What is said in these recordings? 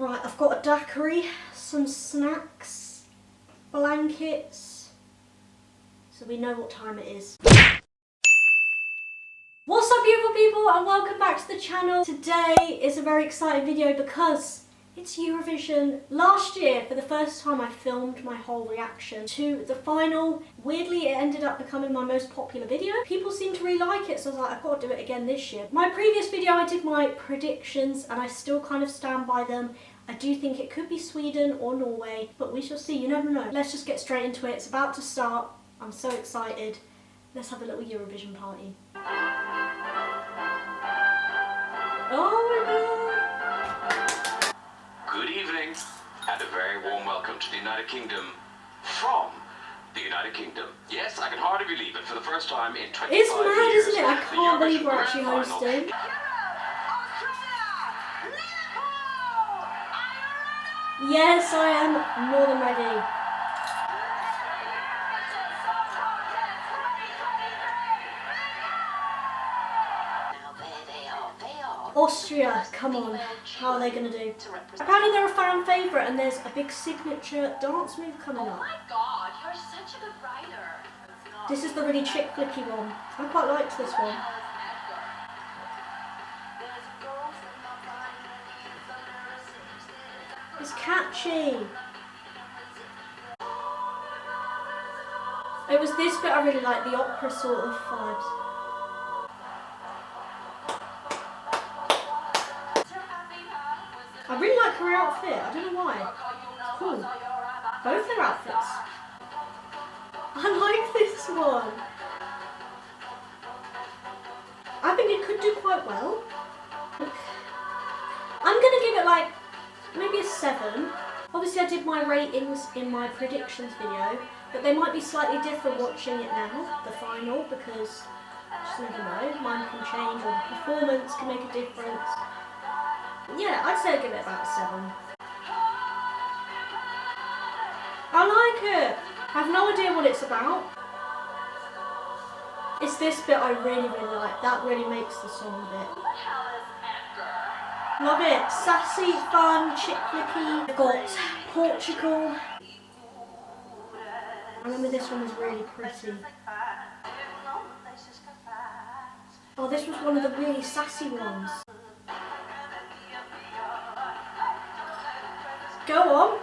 Right, I've got a daiquiri, some snacks, blankets, so we know what time it is. What's up, beautiful people, and welcome back to the channel. Today is a very exciting video because it's Eurovision. Last year, for the first time, I filmed my whole reaction to the final. Weirdly, it ended up becoming my most popular video. People seem to really like it, so I was like, I've got to do it again this year. My previous video, I did my predictions, and I still kind of stand by them. I do think it could be Sweden or Norway, but we shall see, you never know. Let's just get straight into it. It's about to start. I'm so excited. Let's have a little Eurovision party. Oh my god! Good evening, and a very warm welcome to the United Kingdom from the United Kingdom. Yes, I can hardly believe it. For the first time in 25 years. It's mad, isn't it? I can't believe we're actually hosting. Yes, I am more than ready. Austria, come on, how are they going to do? Apparently they're a fan favourite and there's a big signature dance move coming up. Oh my god, you're such a good writer. This is the really chick flicky one. I quite liked this one. It's catchy. It was this bit I really liked, the opera sort of vibes. I really like her outfit, I don't know why. Cool. Both their outfits. I like this one. I think it could do quite well. I'm going to give it like maybe a 7. Obviously I did my ratings in my predictions video, but they might be slightly different watching it now, the final, because you just never know, mine can change or the performance can make a difference. Yeah, I'd say I'd give it about a 7. I like it. I have no idea what it's about. It's this bit I really like. That really makes the song a bit. Love it. Sassy, fun, chick flicky. I've got Portugal. I remember this one was really pretty. Oh, this was one of the really sassy ones. Go on.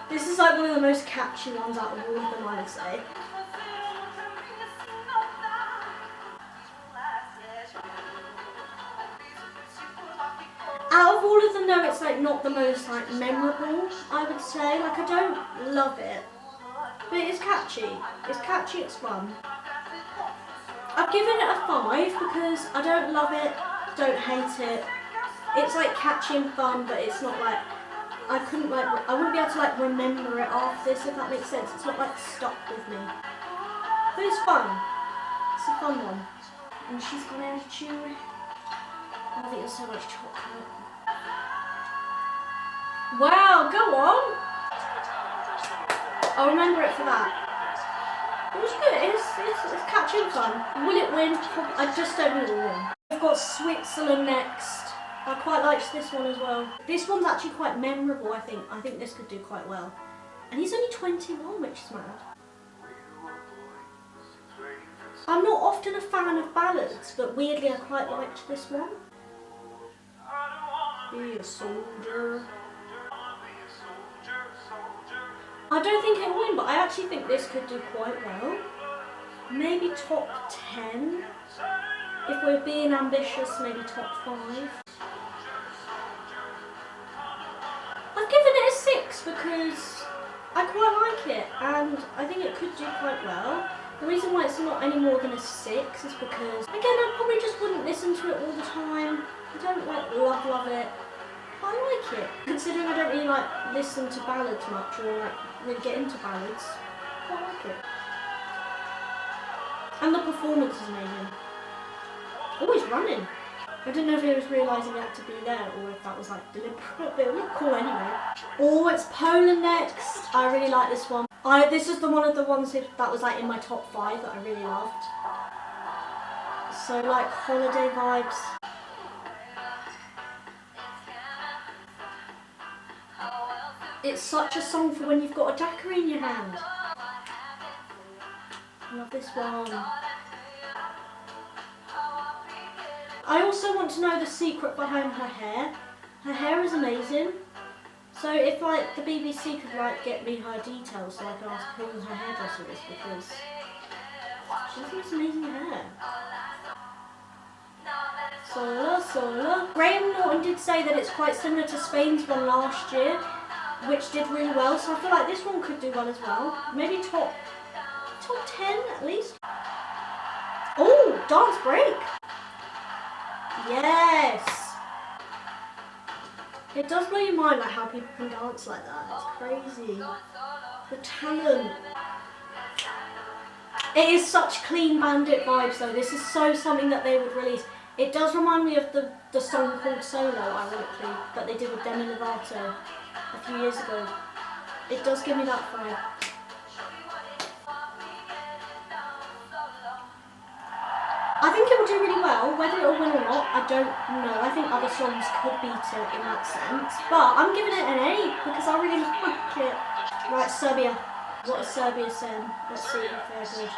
This is like one of the most catchy ones out of all of them, I would say. Out of all of them though, it's like not the most like memorable, I would say. Like I don't love it, but it's catchy. It's catchy, it's fun. I've given it a 5 because I don't love it, don't hate it. It's like catchy and fun, but it's not like, I wouldn't be able to like remember it after this, if that makes sense. It's not like stuck with me. But it's fun. It's a fun one. And she's got attitude. I've eaten so much chocolate. Wow, go on! I'll remember it for that. It was good, it's catchy and fun. Will it win? I just don't know it will win. I've got Switzerland next. I quite liked this one as well. This one's actually quite memorable, I think. I think this could do quite well. And he's only 21, which is mad. I'm not often a fan of ballads, but weirdly I quite liked this one. Be a soldier. I don't think it'll win, but I actually think this could do quite well. Maybe top 10. If we're being ambitious, maybe top 5. I've given it a 6 because I quite like it and I think it could do quite well. The reason why it's not any more than a 6 is because, again, I probably just wouldn't listen to it all the time. I don't like love it. But I like it. Considering I don't really like listen to ballads much or like really get into ballads, I quite like it. And the performance is amazing. Oh, he's running. I didn't know if he was realising he had to be there or if that was like deliberate, but it looked cool anyway. Oh, it's Poland next. I really like this one. This is one of the ones that was like in my top 5 that I really loved. So like holiday vibes. It's such a song for when you've got a daiquiri in your hand. I love this one. I also want to know the secret behind her hair. Her hair is amazing. So if like the BBC could like get me her details so I could ask who her hairdresser is, because she has this amazing hair. Sola, Sola. Graham Norton did say that it's quite similar to Spain's one last year, which did really well, so I feel like this one could do well as well. Maybe top 10 at least. Oh, dance break. Yes. It does blow your mind like how people can dance like that. It's crazy. The talent. It is such clean bandit vibes though. This is so something that they would release. It does remind me of the song called Solo, ironically, that they did with Demi Lovato a few years ago. It does give me that vibe. I think it will do really well. Whether it will win or not, I don't know. I think other songs could beat it in that sense. But I'm giving it an 8 because I really like it. Right, Serbia. What is Serbia saying? Let's see if they're good.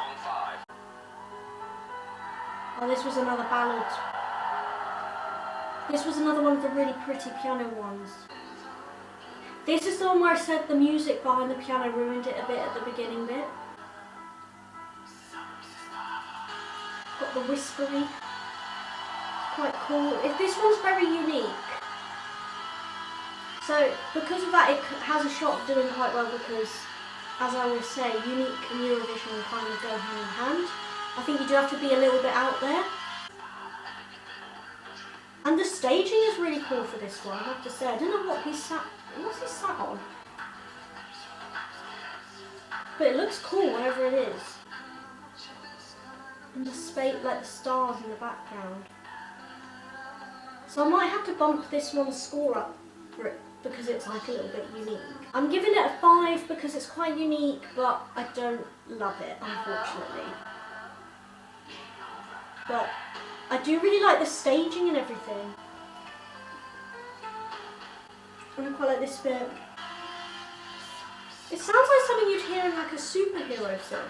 Oh, this was another ballad. This was another one of the really pretty piano ones. This is the one where I said the music behind the piano ruined it a bit at the beginning bit. Got the whispery. Quite cool. This one's very unique. So because of that, it has a shot of doing quite well because, as I always say, unique and Eurovision will kind of go hand in hand. I think you do have to be a little bit out there. And the staging is really cool for this one, I have to say. I don't know what's he sat on. But it looks cool, whatever it is. And the space, like the stars in the background. So I might have to bump this one's score up for it because it's like a little bit unique. I'm giving it a 5 because it's quite unique, but I don't love it, unfortunately. But I do really like the staging and everything. And I quite like this bit. It sounds like something you'd hear in like a superhero film.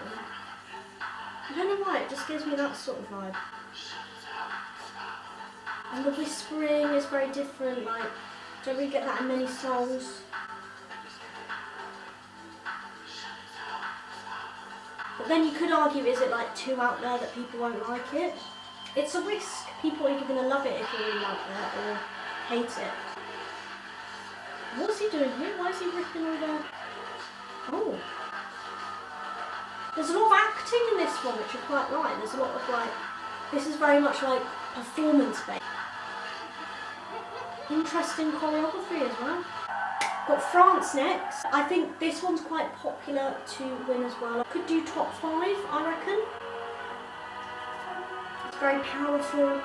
I don't know why, it just gives me that sort of vibe. And the whispering is very different, like, don't really get that in many songs. But then you could argue, is it like too out there that people won't like it? It's a risk. People are either going to love it if you really like it or hate it. What's he doing here? Why is he ripping all the... Oh. There's a lot of acting in this one, which I quite like. There's a lot of like... This is very much like performance-based. Interesting choreography as well. Got France next. I think this one's quite popular to win as well. I could do top 5, I reckon. It's very powerful.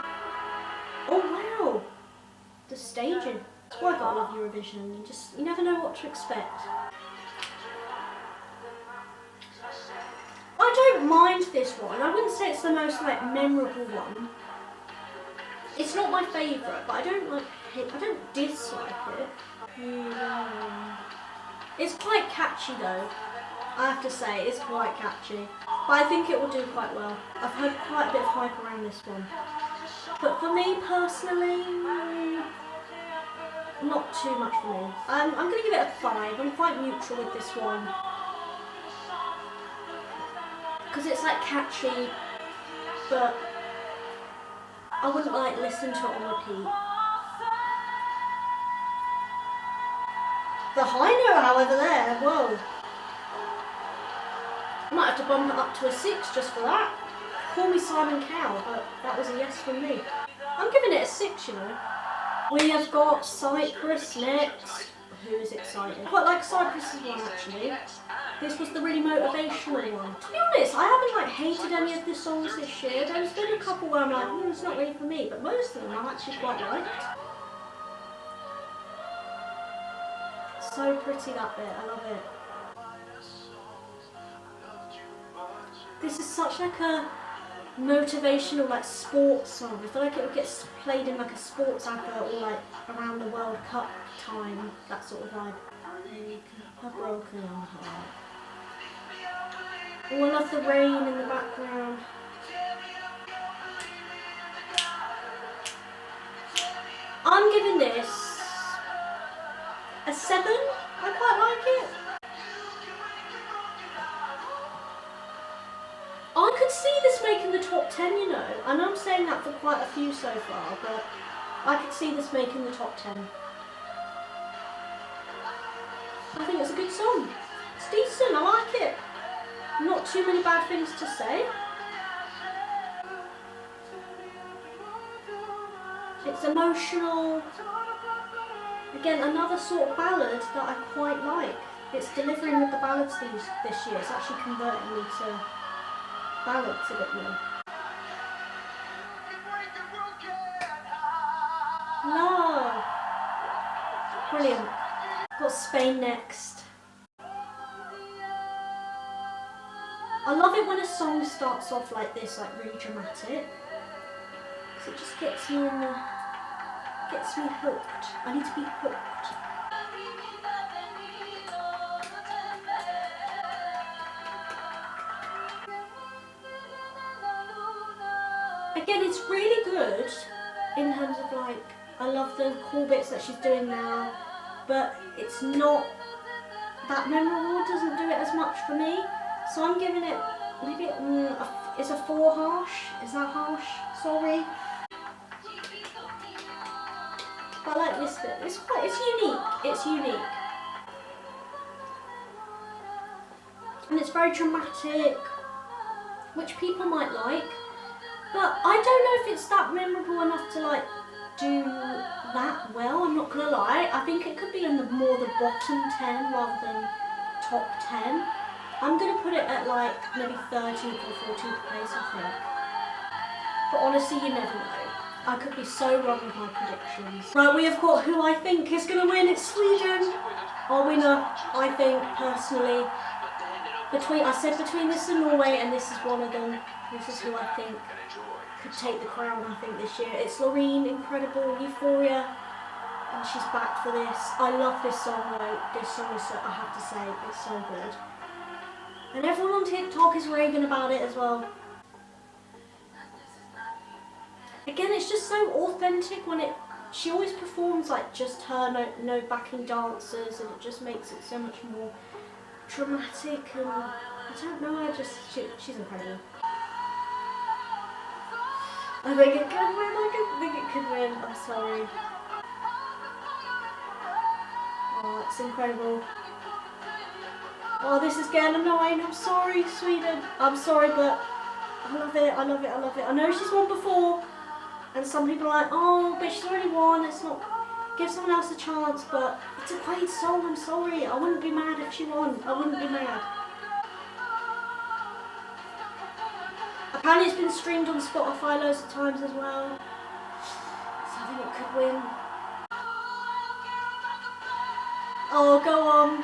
Oh wow! The staging. That's why I gotta love Eurovision. You never know what to expect. I don't mind this one. I wouldn't say it's the most like memorable one. It's not my favourite, but I don't dislike it. It's quite catchy though. I have to say, it's quite catchy. But I think it will do quite well. I've heard quite a bit of hype around this one. But for me personally, not too much for me. I'm going to give it a 5. I'm quite neutral with this one. Because it's like catchy, but I wouldn't like listen to it on repeat. The high note, however, there, whoa. I might have to bump it up to a 6 just for that. Call me Simon Cowell, but that was a yes from me. I'm giving it a 6, you know. We have got Cyprus next. Who is excited? I quite like Cyprus's one actually. This was the really motivational one. To be honest, I haven't like hated any of the songs this year. There's been a couple where I'm like, it's not really for me, but most of them I've actually quite liked. So pretty that bit, I love it. This is such like a motivational like sports song. I feel like it would get played in like a sports advert or like around the World Cup time, that sort of vibe. A broken heart. Oh, I love the rain in the background. I'm giving this a 7. I quite like it. I could see this making the top 10, you know. I know I'm saying that for quite a few so far, but I could see this making the top 10. I think it's a good song. It's decent, I like it. Not too many bad things to say. It's emotional. Again, another sort of ballad that I quite like. It's delivering with the ballads this year. It's actually converting me to ballads a bit more. Love. Brilliant. Got Spain next. I love it when a song starts off like this, like really dramatic. Because it just gets me in the... gets me hooked. I need to be hooked. Again, it's really good in terms of like, I love the cool bits that she's doing now, but it's not that memorable. It doesn't do it as much for me. So I'm giving it maybe it's a 4 harsh. Is that harsh? Sorry. But I like this bit. It's unique. It's unique. And it's very dramatic, which people might like. But I don't know if it's that memorable enough to like do that well, I'm not gonna lie. I think it could be in the bottom 10 rather than top 10. I'm gonna put it at like maybe 13th or 14th place, I think. But honestly, you never know. I could be so wrong with my predictions. Right, we have got who I think is gonna win. It's Sweden. Our winner, I think, personally. I said between this and Norway, and this is one of them. This is who I think could take the crown, I think, this year. It's Loreen, incredible, Euphoria, and she's back for this. I love this song though. This song is so, I have to say, it's so good. And everyone on TikTok is raving about it as well. Again, it's just so authentic when she always performs like just her, no backing dancers, and it just makes it so much more dramatic, and I don't know, she's incredible. I think it could win, I think it could win, I'm sorry. Oh, it's incredible. Oh, this is getting annoying, I'm sorry, Sweden. I'm sorry, but I love it, I love it, I love it. I know she's won before, and some people are like, oh, but she's already won, let's not give someone else a chance, but it's a great song, I'm sorry. I wouldn't be mad if she won, I wouldn't be mad. Apparently it's been streamed on Spotify loads of times as well, so I think it could win. Oh, go on.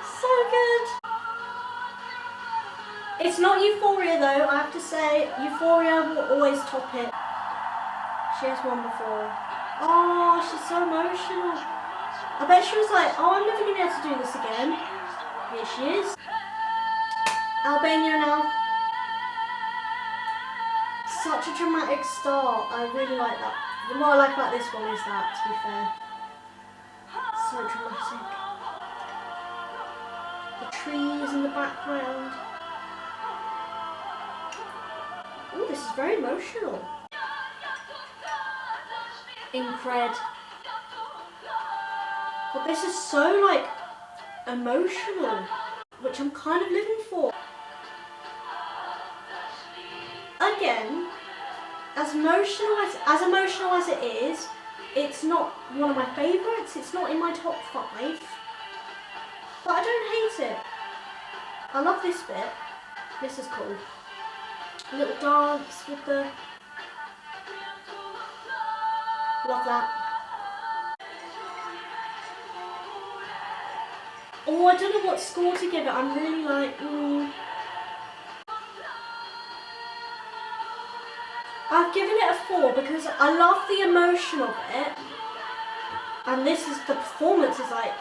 So good. It's not Euphoria though, I have to say. Euphoria will always top it. She has won before. Oh, she's so emotional. I bet she was like, oh, I'm never going to be able to do this again. Here she is. Albania now. Such a dramatic start. I really like that. What I like about this one is that, to be fair. So dramatic. The trees in the background. Oh, this is very emotional. Incred. But this is so like emotional, which I'm kind of living for. Again, as emotional as it is, it's not one of my favourites. It's not in my top 5, but I don't hate it. I love this bit. This is cool. A little dance with the. Love that. Oh, I don't know what score to give it. I'm really like, I've given it a 4 because I love the emotion of it, and the performance is like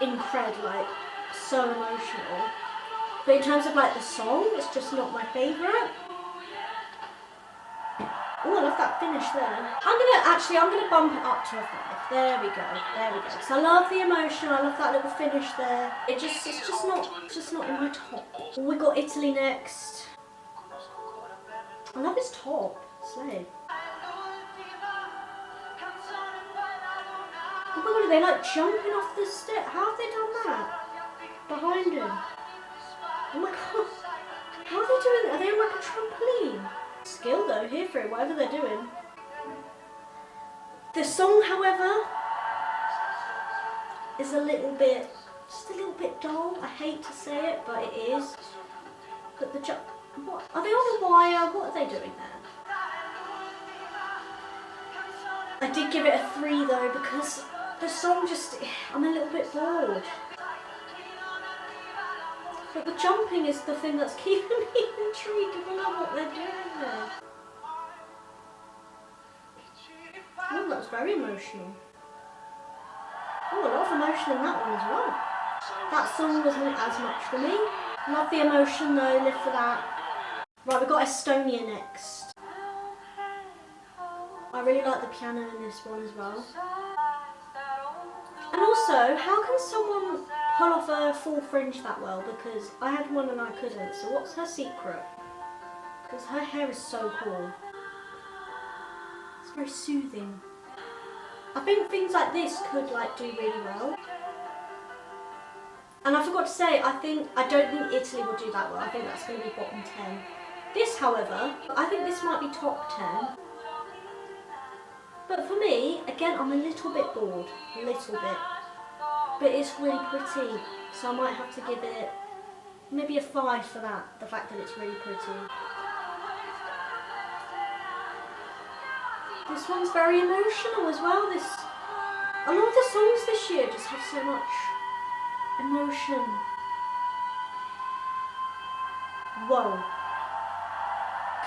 incredible, like so emotional. But in terms of like the song, it's just not my favourite. Oh, I love that finish there. I'm gonna bump it up to a 5. There we go. Because I love the emotion. I love that little finish there. It's just not in my top. Oh, we got Italy next. I love his top. Slay. Oh my god, are they like jumping off the step? How have they done that? Behind him. Oh my god. How are they doing that? Are they on like a trampoline? Skill though, here for it, whatever they're doing. The song, however, is just a little bit dull. I hate to say it, but it is. But the what? Are they on a wire? What are they doing there? I did give it a 3 though, because the song I'm a little bit bored. But the jumping is the thing that's keeping me intrigued. I don't know what they're doing there. Oh, that was very emotional. Oh, a lot of emotion in that one as well. That song wasn't as much for me. Love the emotion though, live for that. Right, we've got Estonia next. I really like the piano in this one as well. And also, how can someone pull off a full fringe that well? Because I had one and I couldn't, so what's her secret? Because her hair is so cool. It's very soothing. I think things like this could like do really well. And I forgot to say, I don't think Italy will do that well. I think that's going to be bottom 10. This, however, I think this might be top 10. But for me, again, I'm a little bit bored. A little bit. But it's really pretty. So I might have to give it maybe a 5 for that. The fact that it's really pretty. This one's very emotional as well. A lot of the songs this year just have so much emotion. Whoa.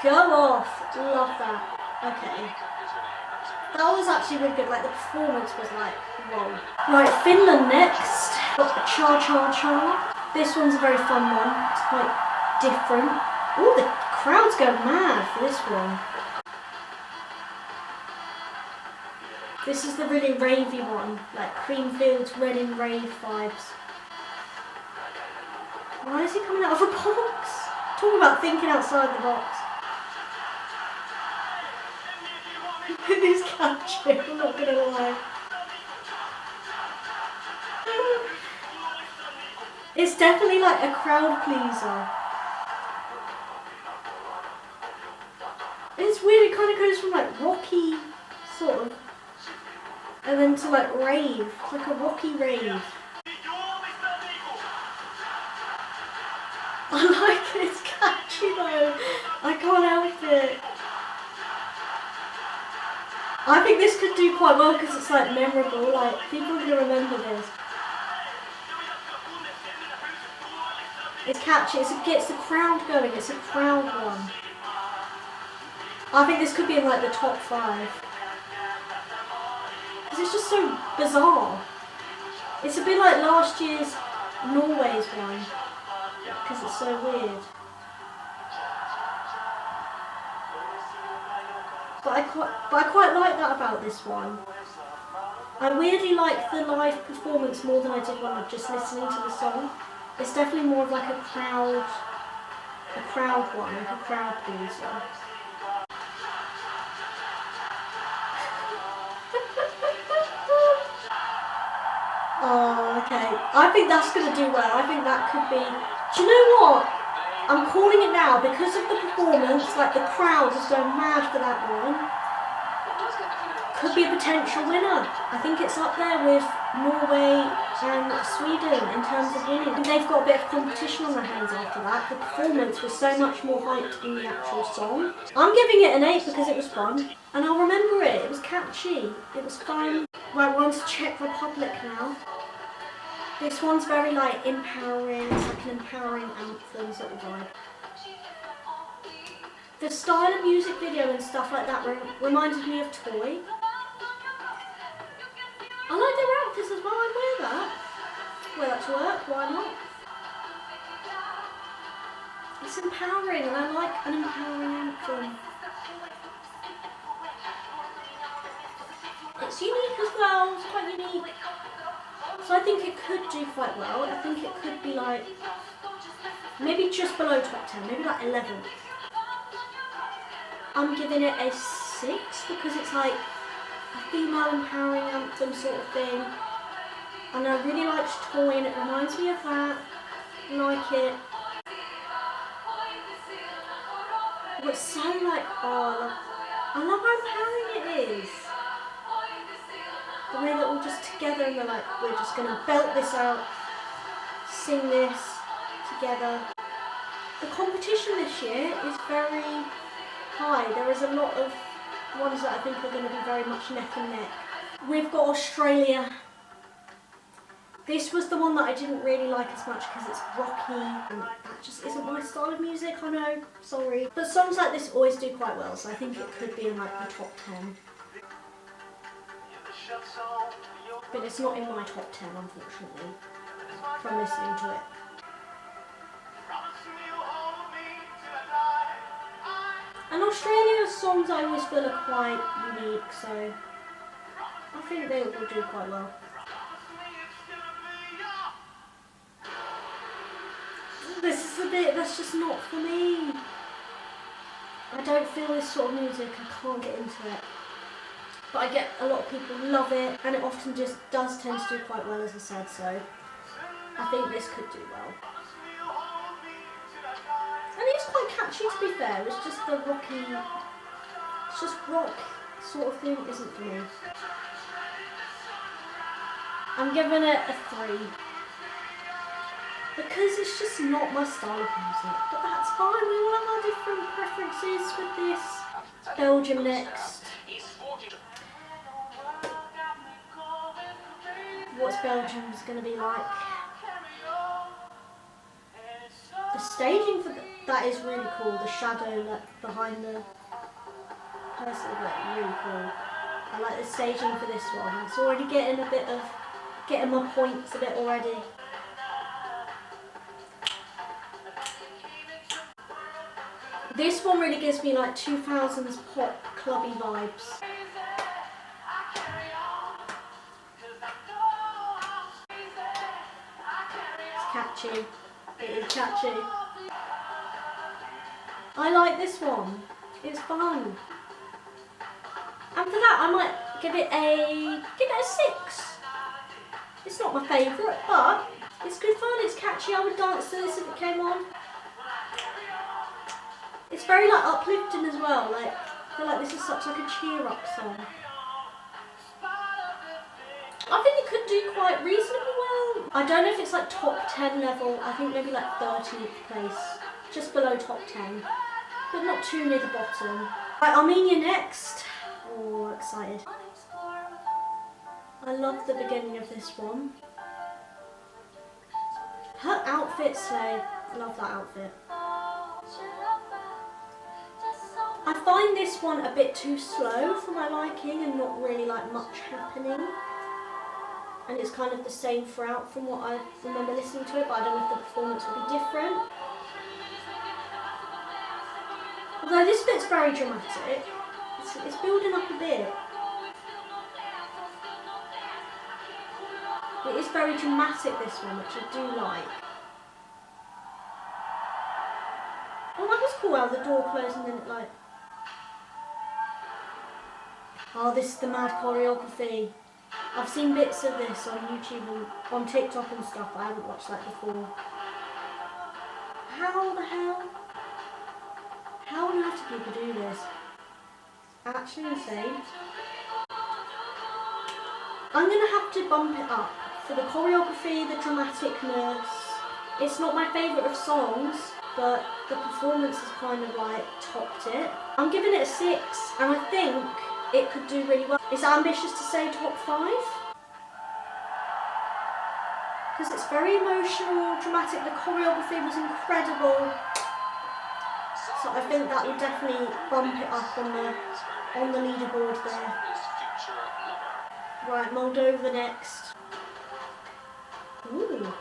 Go off. Love that. Okay. That was actually really good. Like the performance was like, whoa. Right, Finland next. Got Cha Cha Cha. This one's a very fun one. It's quite different. Oh, the crowd's going mad for this one. This is the really ravey one, like Creamfields, Reading rave vibes. Why is he coming out of a box? Talk about thinking outside the box. It is catchy, I'm not gonna lie. It's definitely like a crowd pleaser. It's weird, it kind of goes from like rocky, sort of, and then to like rave. It's like a rocky rave. I like it, it's catchy though. I can't help it. I think this could do quite well because it's like memorable, like people are going to remember this. It's catchy, it gets the crowd going, it's a crowd one. I think this could be in like the top 5. Because it's just so bizarre. It's a bit like last year's Norway's one. Because it's so weird. But I quite like that about this one. I weirdly like the live performance more than I did one of just listening to the song. It's definitely more of like a crowd one, like a crowd pleaser. Oh, okay. I think that's going to do well. I think that could be... Do you know what? I'm calling it now because of the performance, like the crowd is going mad for that one. Could be a potential winner. I think it's up there with Norway and Sweden in terms of winning. And they've got a bit of competition on their hands after that. The performance was so much more hyped than the actual song. I'm giving it an 8 because it was fun. And I'll remember it. It was catchy. It was fun. Right, we're on to Czech Republic now. This one's very like empowering, it's like an empowering anthem sort of vibe. The style of music video and stuff like that reminded me of Toy. I like their outfits as well, I'd wear that. wear that to work, why not? It's empowering and I like an empowering anthem. It's unique as well, it's quite unique. So I think it could do quite well. I think it could be like, maybe just below top 10, maybe like 11th. I'm giving it a 6 because it's like a female empowering anthem sort of thing. And I really like Toy and it reminds me of that. I like it. But it's so like, oh, I love how empowering it is. The way that we're just together and they're like, we're just going to belt this out, sing this together. The competition this year is very high. There is a lot of ones that I think are going to be very much neck and neck. We've got Australia. This was the one that I didn't really like as much because it's rocky and that just isn't my style of music, I know, sorry. But songs like this always do quite well, so I think it could be in like the top 10. But it's not in my top 10, unfortunately, from listening to it. And Australia's songs I always feel are quite unique, so I think they will do quite well. This is a bit, that's just not for me. I don't feel this sort of music, I can't get into it. But I get a lot of people love it, and it often just does tend to do quite well, as I said, so I think this could do well. And it's quite catchy, to be fair, it's just the rocky, it's just rock sort of thing isn't for me. I'm giving it a 3. Because it's just not my style of music, but that's fine, we all have our different preferences with this. Belgium next. What's Belgium's going to be like? The staging for that is really cool. The shadow behind the person, really cool. I like the staging for this one. It's already getting my points a bit already. This one really gives me like 2000s pop clubby vibes. Catchy. It is catchy. I like this one. It's fun. After that, I might give it a 6. It's not my favourite, but it's good fun. It's catchy. I would dance to this if it came on. It's very like uplifting as well. Like I feel like this is such like a cheer up song. I think it could do quite reasonably well. I don't know if it's like top 10 level. I think maybe like 13th place, just below top 10, but not too near the bottom. Right, Armenia next. Oh, excited. I love the beginning of this one. Her outfit, slay. I love that outfit. I find this one a bit too slow for my liking and not really like much happening. And it's kind of the same throughout from what I remember listening to it, but I don't know if the performance will be different. Although this bit's very dramatic, it's building up a bit. It is very dramatic, this one, which I do like. Oh, that was cool how the door closed and then it like... Oh, this is the mad choreography. I've seen bits of this on YouTube and on TikTok and stuff, but I haven't watched that before. How the hell? How on earth do people do this? Actually insane. I'm going to have to bump it up. For the choreography, the dramaticness. It's not my favourite of songs, but the performance has kind of like topped it. I'm giving it a 6, and I think it could do really well. It's ambitious to say top 5. Because it's very emotional, dramatic, the choreography was incredible. So I think that will definitely bump it up on the leaderboard there. Right, Moldova next. Ooh.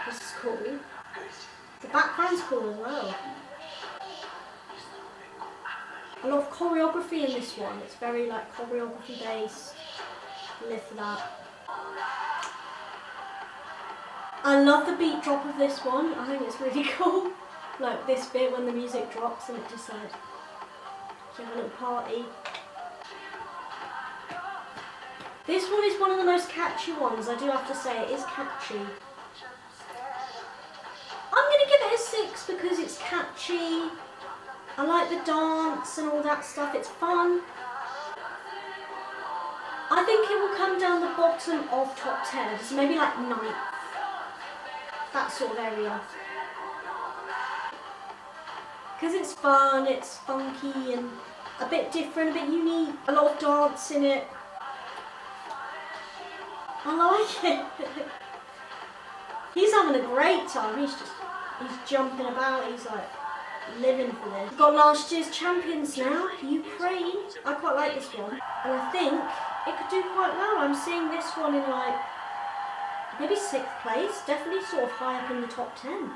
This is cool. The background's cool as well. A lot of choreography in this one. It's very like choreography based. Live for that. I love the beat drop of this one. I think it's really cool. Like this bit when the music drops and it just like, you have a little party. This one is one of the most catchy ones, I do have to say. It is catchy. I'm going to give it a 6 because it's catchy. I like the dance and all that stuff. It's fun. I think it will come down the bottom of top 10. So maybe like 9th. That sort of area. Because it's fun, it's funky and a bit different, a bit unique. A lot of dance in it. I like it. He's having a great time. He's jumping about. He's like living for this. We've got last year's champions now, Ukraine. I quite like this one. And I think it could do quite well. I'm seeing this one in like maybe 6th place. Definitely sort of high up in the top 10.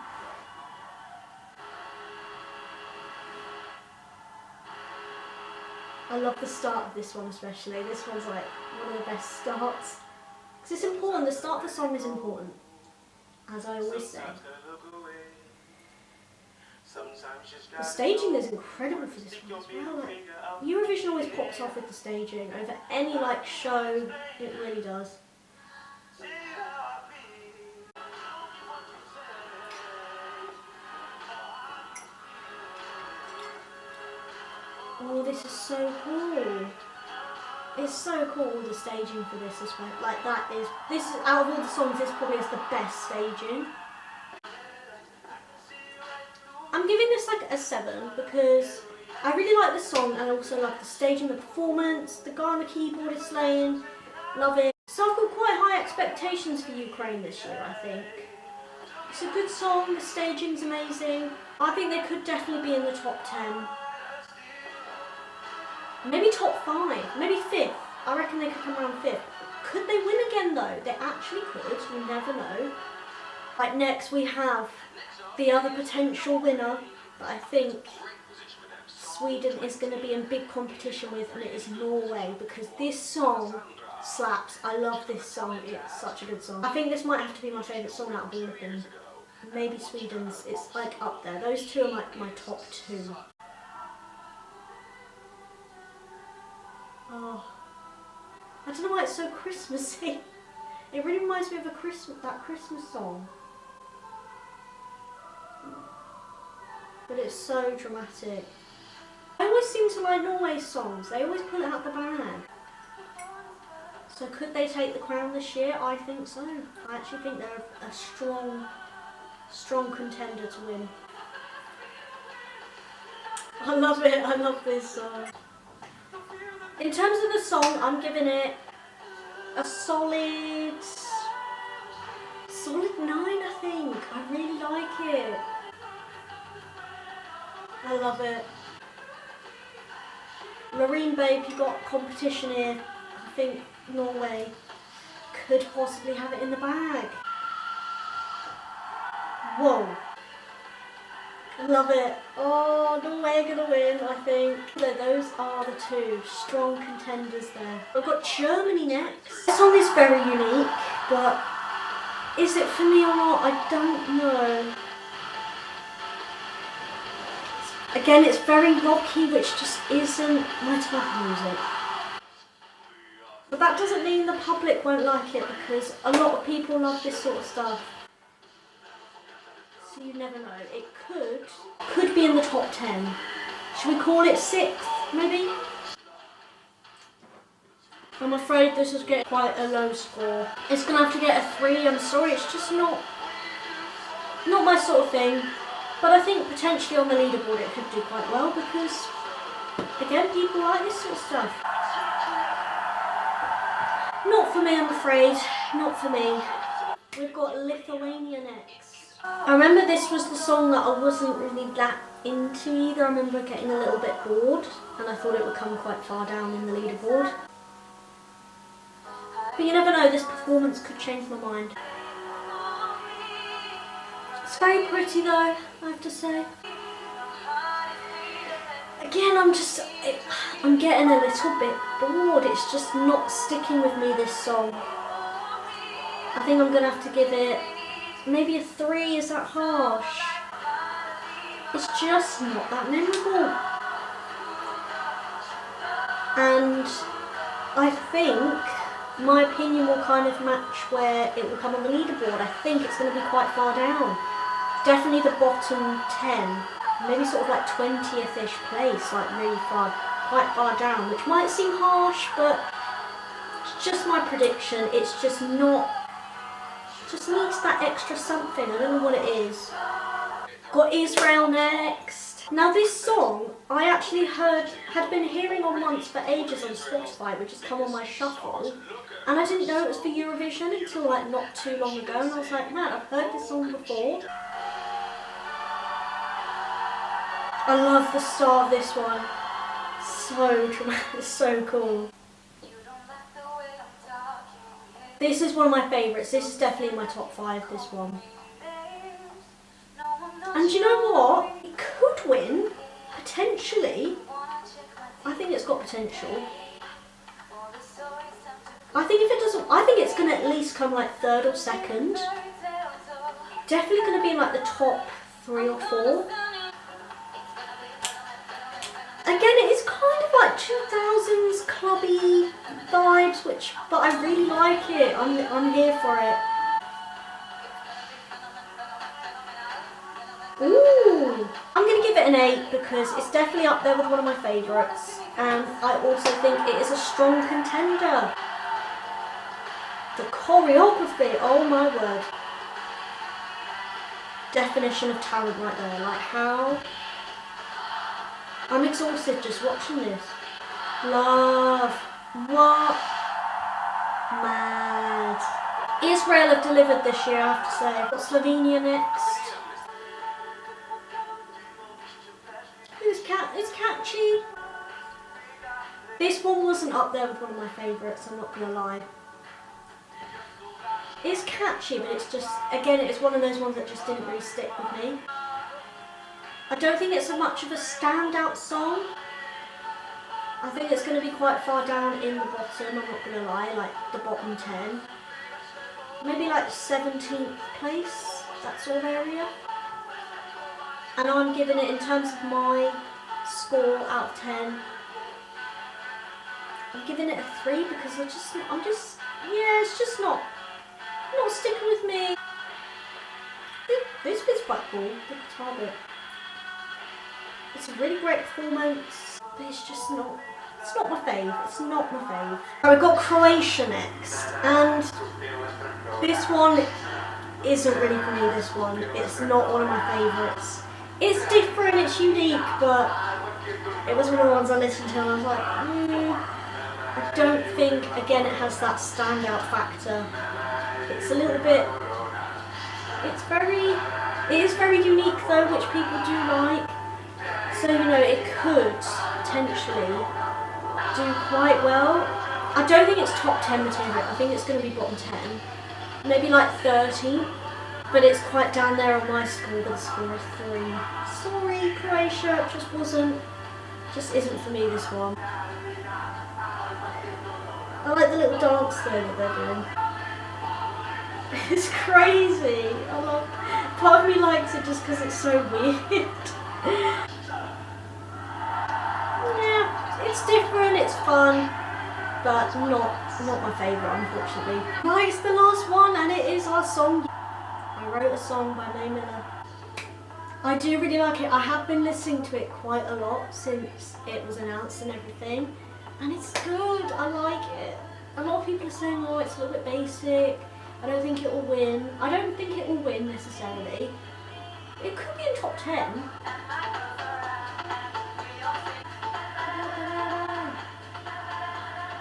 I love the start of this one especially. This one's like one of the best starts. Because it's important, the start of the song is important. As I always say. The staging is incredible for this one as well. Like, Eurovision always pops off with the staging over any like show. It really does. Oh, this is so cool. It's so cool, the staging for this as well. Like this is, out of all the songs, this probably has the best staging. I'm giving this like a 7 because I really like the song and also like the staging, the performance, the guy on the keyboard is slaying, love it. So I've got quite high expectations for Ukraine this year, I think. It's a good song, the staging's amazing. I think they could definitely be in the top 10. Maybe top 5, maybe 5th. I reckon they could come around 5th. Could they win again though? They actually could, you never know. Like next we have the other potential winner that I think Sweden is going to be in big competition with, and it is Norway, because this song slaps. I love this song, it's such a good song. I think this might have to be my favourite song out of all of them. Maybe Sweden's, it's like up there. Those two are like my top 2. Oh, I don't know why it's so Christmassy. It really reminds me of that Christmas song. But it's so dramatic. I always seem to like Norway's songs. They always pull it out the bag. So could they take the crown this year? I think so. I actually think they're a strong contender to win. I love it. I love this song. In terms of the song, I'm giving it a solid 9, I think. I really like it. I love it. Marine Babe, you got competition here. I think Norway could possibly have it in the bag. Whoa. Love it. Oh, Norway are gonna win, I think. Those are the 2 strong contenders there. We've got Germany next. This song is very unique, but is it for me or not? I don't know. Again, it's very rocky, which just isn't my type of music. But that doesn't mean the public won't like it, because a lot of people love this sort of stuff. So you never know. It could be in the top 10. Should we call it 6th, maybe? I'm afraid this is getting quite a low score. It's gonna have to get a 3. I'm sorry, it's just not my sort of thing. But I think potentially on the leaderboard it could do quite well because, again, people like this sort of stuff. Not for me, I'm afraid. Not for me. We've got Lithuania next. I remember this was the song that I wasn't really that into either. I remember getting a little bit bored and I thought it would come quite far down in the leaderboard. But you never know, this performance performance could change my mind. It's very pretty though, I have to say. Again, I'm getting a little bit bored. It's just not sticking with me, this song. I think I'm gonna have to give it maybe a 3. Is that harsh? It's just not that memorable. And I think my opinion will kind of match where it will come on the leaderboard. I think it's going to be quite far down. Definitely the bottom 10. Maybe sort of like 20th-ish place, like really far, quite far down, which might seem harsh, but it's just my prediction. It's just not, just needs that extra something. I don't know what it is. Got Israel next. Now this song, I actually had been hearing on once for ages on Spotify, which has come on my shuffle, and I didn't know it was for Eurovision until like not too long ago, and I was like, man, I've heard this song before. I love the start of this one. So dramatic, so cool. This is one of my favourites. This is definitely in my top 5, this one. And you know what? It could win, potentially. I think it's got potential. I think if it doesn't, I think it's going to at least come like 3rd or 2nd. Definitely going to be in like the top 3 or 4. Again, it is kind of like 2000s clubby vibes, but I really like it. I'm here for it. Ooh, I'm going to give it an 8 because it's definitely up there with one of my favourites, and I also think it is a strong contender. The choreography, oh my word. Definition of talent right there, like how... I'm exhausted just watching this. Love. What? Mad. Israel have delivered this year, I have to say. Got Slovenia next. It's catchy. This one wasn't up there with one of my favourites, I'm not going to lie. It's catchy, but it's just, again, it's one of those ones that just didn't really stick with me. I don't think it's so much of a standout song. I think it's going to be quite far down in the bottom, I'm not going to lie, like the bottom 10. Maybe like 17th place, that sort of area. And I'm giving it, in terms of my score out of 10, I'm giving it a 3 because yeah, it's just not sticking with me. This bit's quite cool, the guitar bit. It's a really great performance, but it's not my fave. It's not my fave. So we've got Croatia next, and this one isn't really for me, this one. It's not one of my favourites. It's different, it's unique, but it was one of the ones I listened to and I was like, I don't think, again, it has that standout factor. It's a little bit, it is very unique though, which people do like. So, you know, it could potentially do quite well. I don't think it's top 10 material, I think it's going to be bottom 10. Maybe like 30, but it's quite down there on my score with a score of 3. Sorry, Croatia, it just isn't for me, this one. I like the little dance though that they're doing. It's crazy. Part of me likes it just because it's so weird. Yeah, it's different, it's fun, but not my favourite, unfortunately. Right, it's the last one, and it is our song. I wrote a song by May Miller. I do really like it. I have been listening to it quite a lot since it was announced and everything, and it's good. I like it. A lot of people are saying, oh, it's a little bit basic. I don't think it will win. I don't think it will win necessarily. It could be in top 10.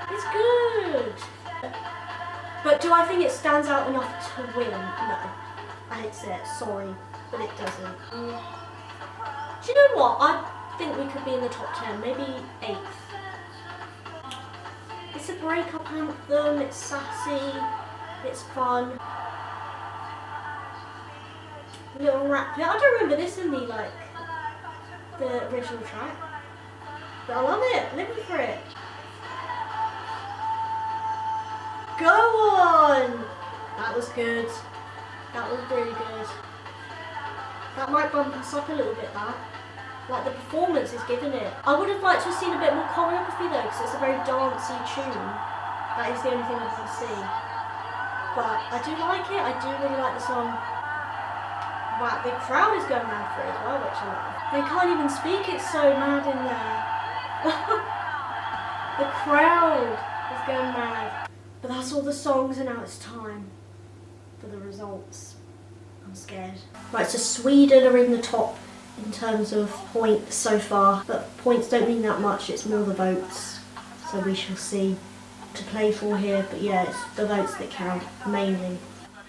It's good. But do I think it stands out enough to win? No. I hate to say it, sorry, but it doesn't. Do you know what? I think we could be in the top 10, maybe 8th. It's a breakup anthem, it's sassy. It's fun. Little rap. I don't remember this in the original track, but I love it. Living for it. Go on. That was good. That was really good. That might bump us up a little bit. Like the performance is giving it. I would have liked to have seen a bit more choreography though, because it's a very dancey tune. That is the only thing I can see. But I do like it. I do really like the song. Wow, the crowd is going mad for it as well, which I love. They can't even speak, it's so mad in there. The crowd is going mad. But that's all the songs, and now it's time for the results. I'm scared. Right, so Sweden are in the top in terms of points so far, but points don't mean that much, it's more the votes. So we shall see to play for here, but yeah, it's the votes that count, mainly.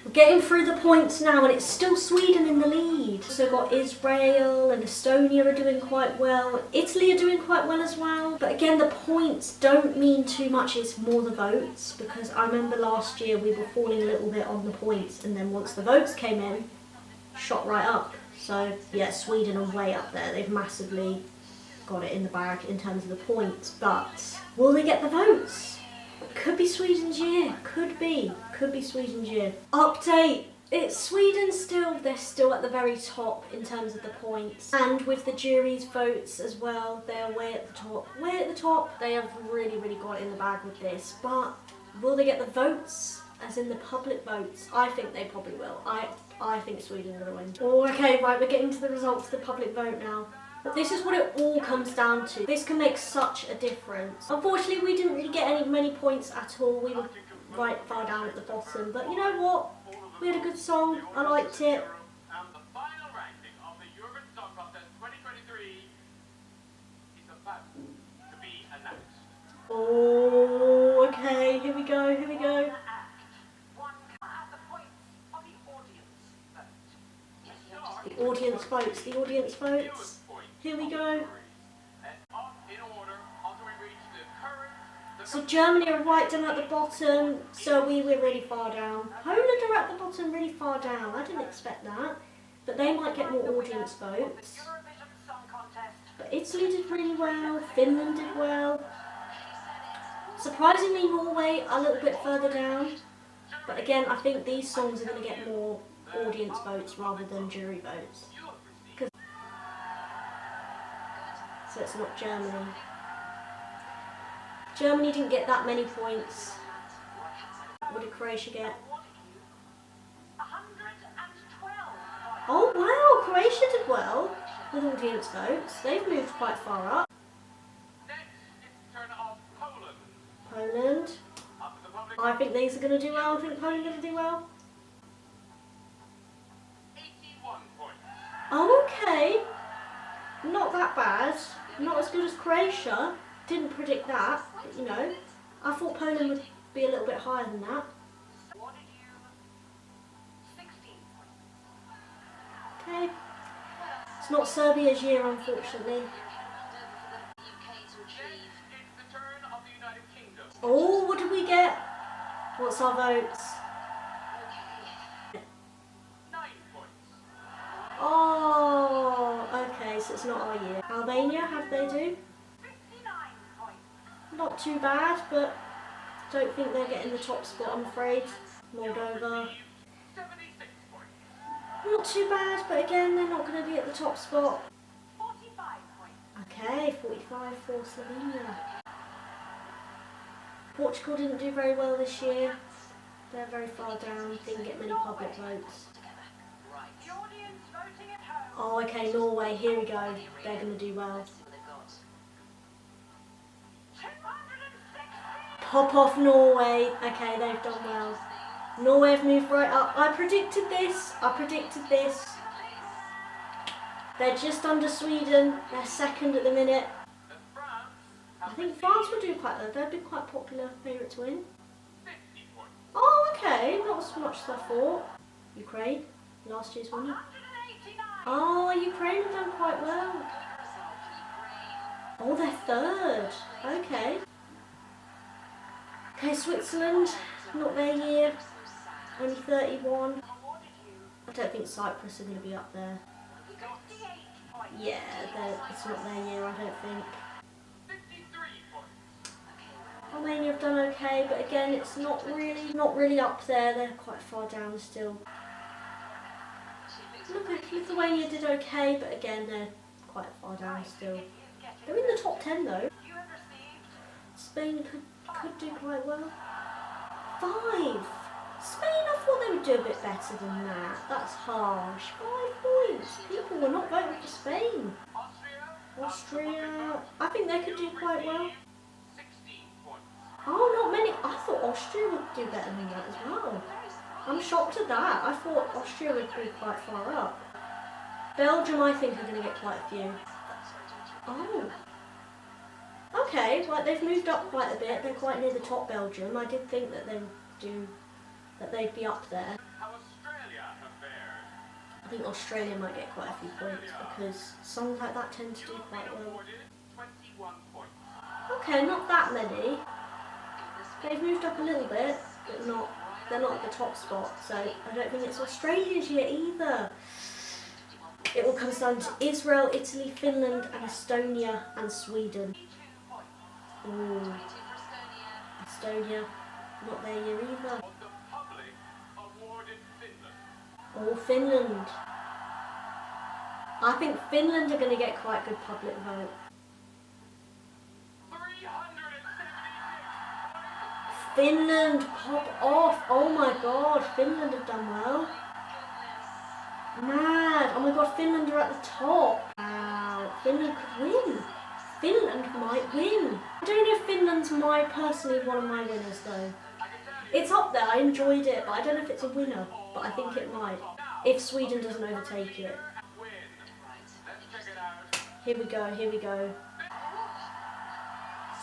We're getting through the points now, and it's still Sweden in the lead. So got Israel and Estonia are doing quite well. Italy are doing quite well as well. But again, the points don't mean too much, it's more the votes, because I remember last year we were falling a little bit on the points, and then once the votes came in, shot right up. So yeah, Sweden are way up there. They've massively got it in the bag in terms of the points, but will they get the votes? Could be Sweden's year, could be Sweden's year. Update, it's Sweden still, they're still at the very top in terms of the points. And with the jury's votes as well, they're way at the top. They have really, really got it in the bag with this, but will they get the votes, as in the public votes? I think they probably will. I think Sweden are going to win. Oh, okay, right, we're getting to the results of the public vote now. But this is what it all comes down to. This can make such a difference. Unfortunately, we didn't really get many points at all. We were right far down at the bottom. But you know what? We had a good song. I liked it. And the final ranking of the Eurovision Song Contest 2023 is about to be announced. Oh, okay. Here we go. The audience votes. Here we go. So Germany are right down at the bottom, so we were really far down. Poland are at the bottom, really far down. I didn't expect that, but they might get more audience votes. But Italy did really well, Finland did well. Surprisingly, Norway a little bit further down. But again, I think these songs are going to get more audience votes rather than jury votes. So it's not Germany. Germany didn't get that many points. What did Croatia get? 112. Oh wow, Croatia did well with audience votes. They've moved quite far up. Next, it's the turn of Poland. Poland. I think these are going to do well. I think Poland are going to do well. 81 points. Oh, okay. Not that bad. Not as good as Croatia. Didn't predict that, but you know. I thought Poland would be a little bit higher than that. Awarded you 16 points. Okay. It's not Serbia's year, unfortunately. It's the turn of the United Kingdom. Oh, what did we get? What's our votes? 9 points. Oh, okay, so it's not our year. Albania, how'd they do? 59 points. Not too bad, but don't think they're getting the top spot, I'm afraid. Moldova. 76 points. Not too bad, but again, they're not going to be at the top spot. 45 points. Okay, 45 for Slovenia. Portugal didn't do very well this year. They're very far down, didn't get many public votes. The audience voting at home. Oh, okay, Norway, here we go. They're going to do well. 260. Pop off Norway. Okay, they've done well. Norway have moved right up. I predicted this. They're just under Sweden. They're second at the minute. I think France will do quite well. They've been quite popular favourite to win. 50 points. Oh, okay. Not as much as I thought. Ukraine, last year's winner. 189. Oh, Ukraine have done quite well. Oh, they're third. Okay. Okay, Switzerland, not their year. Only 31. I don't think Cyprus are going to be up there. Yeah, it's not their year, I don't think. Romania have done okay, but again, it's not really up there. They're quite far down still. Look, Lithuania did okay, but again, they're quite far down still. They're in the top 10 though. Spain could do quite well. 5. Spain, I thought they would do a bit better than that. That's harsh. 5 points. People were not voting for Spain. Austria, I think they could do quite well. Oh, not many. I thought Austria would do better than that as well. I'm shocked at that. I thought Austria would be quite far up. Belgium, I think, are going to get quite a few. Oh. Okay, well, they've moved up quite a bit. They're quite near the top, Belgium. I did think that they'd be up there. I think Australia might get quite a few points because songs like that tend to do quite well. Okay, not that many. They've moved up a little bit, but they're not at the top spot, so I don't think it's Australia's year either. It all comes down to Israel, Italy, Finland, and Estonia, and Sweden. Ooh. Estonia, not their year either. Oh, Finland. I think Finland are going to get quite a good public vote. Finland, pop off. Oh my god, Finland have done well. Mad. Oh my god, Finland are at the top. Wow, Finland could win. Finland might win. I don't know if Finland's personally one of my winners though. It's up there, I enjoyed it, but I don't know if it's a winner, but I think it might. If Sweden doesn't overtake it. Here we go, here we go.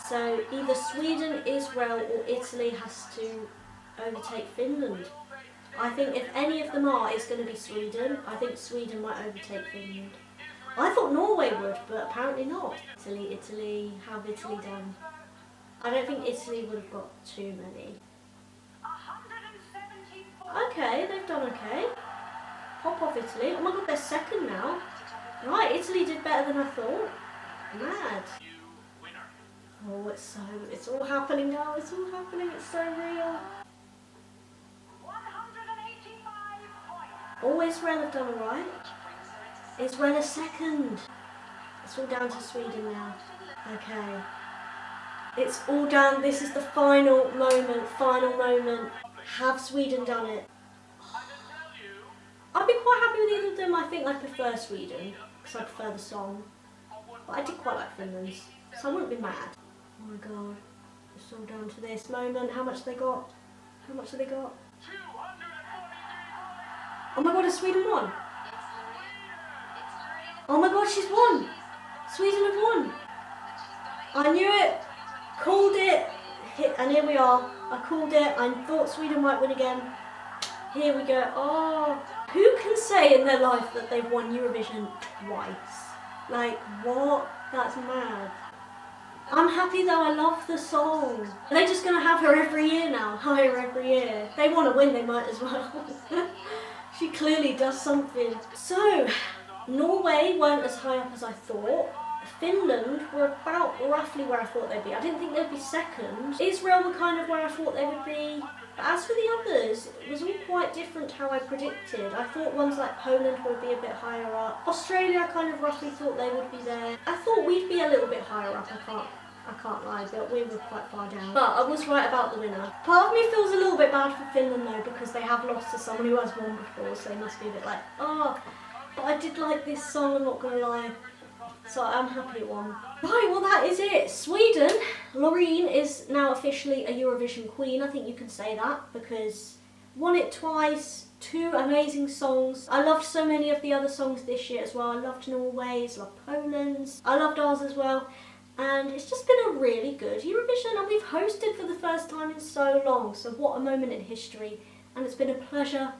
So either Sweden, Israel or Italy has to overtake Finland. I think if any of them are, it's going to be Sweden. I think Sweden might overtake Finland. I thought Norway would, but apparently not. Italy, how have Italy done? I don't think Italy would have got too many. Okay, they've done okay. Pop off Italy. Oh my god, they're second now. Right, Italy did better than I thought. Mad. Oh, it's all happening now. It's all happening. It's so real. Oh, Israel have done alright. Israel is second. It's all down to Sweden now. Okay. It's all down. This is the final moment. Final moment. Have Sweden done it? I'd be quite happy with either of them. I think I prefer Sweden because I prefer the song. But I did quite like Finland's, so I wouldn't be mad. Oh my god. It's all down to this moment. How much have they got? How much have they got? Oh my god, has Sweden won? Oh my god, she's won! Sweden have won! I knew it! Called it! And here we are. I called it. I thought Sweden might win again. Here we go. Oh, who can say in their life that they've won Eurovision twice? Like, what? That's mad. I'm happy though, I love the song. Are they just going to have her every year now? Hire every year. If they want to win, they might as well. She clearly does something. So, Norway weren't as high up as I thought. Finland were about roughly where I thought they'd be. I didn't think they'd be second. Israel were kind of where I thought they would be. But as for the others, it was all quite different to how I predicted. I thought ones like Poland would be a bit higher up. Australia, I kind of roughly thought they would be there. I thought we'd be a little bit higher up, I can't lie, but we were quite far down. But I was right about the winner. Part of me feels a little bit bad for Finland though, because they have lost to someone who has won before, so they must be a bit like, oh, but I did like this song, I'm not gonna lie. So I'm happy it won. Right, well that is it. Sweden, Loreen is now officially a Eurovision queen. I think you can say that because won it twice, 2 amazing songs. I loved so many of the other songs this year as well. I loved Norway's, loved Poland's. I loved ours as well. And it's just been a really good Eurovision and we've hosted for the first time in so long. So what a moment in history. And it's been a pleasure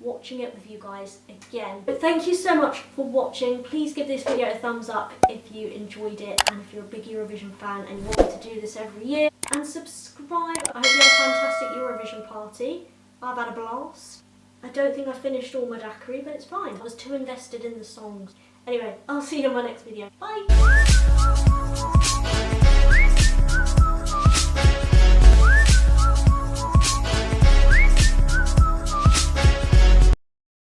watching it with you guys again. But thank you so much for watching. Please give this video a thumbs up if you enjoyed it and if you're a big Eurovision fan and you want me to do this every year. And subscribe. I hope you have a fantastic Eurovision party I've had a blast. I don't think I finished all my daiquiri, but it's fine. I was too invested in the songs. Anyway, I'll see you in my next video. Bye!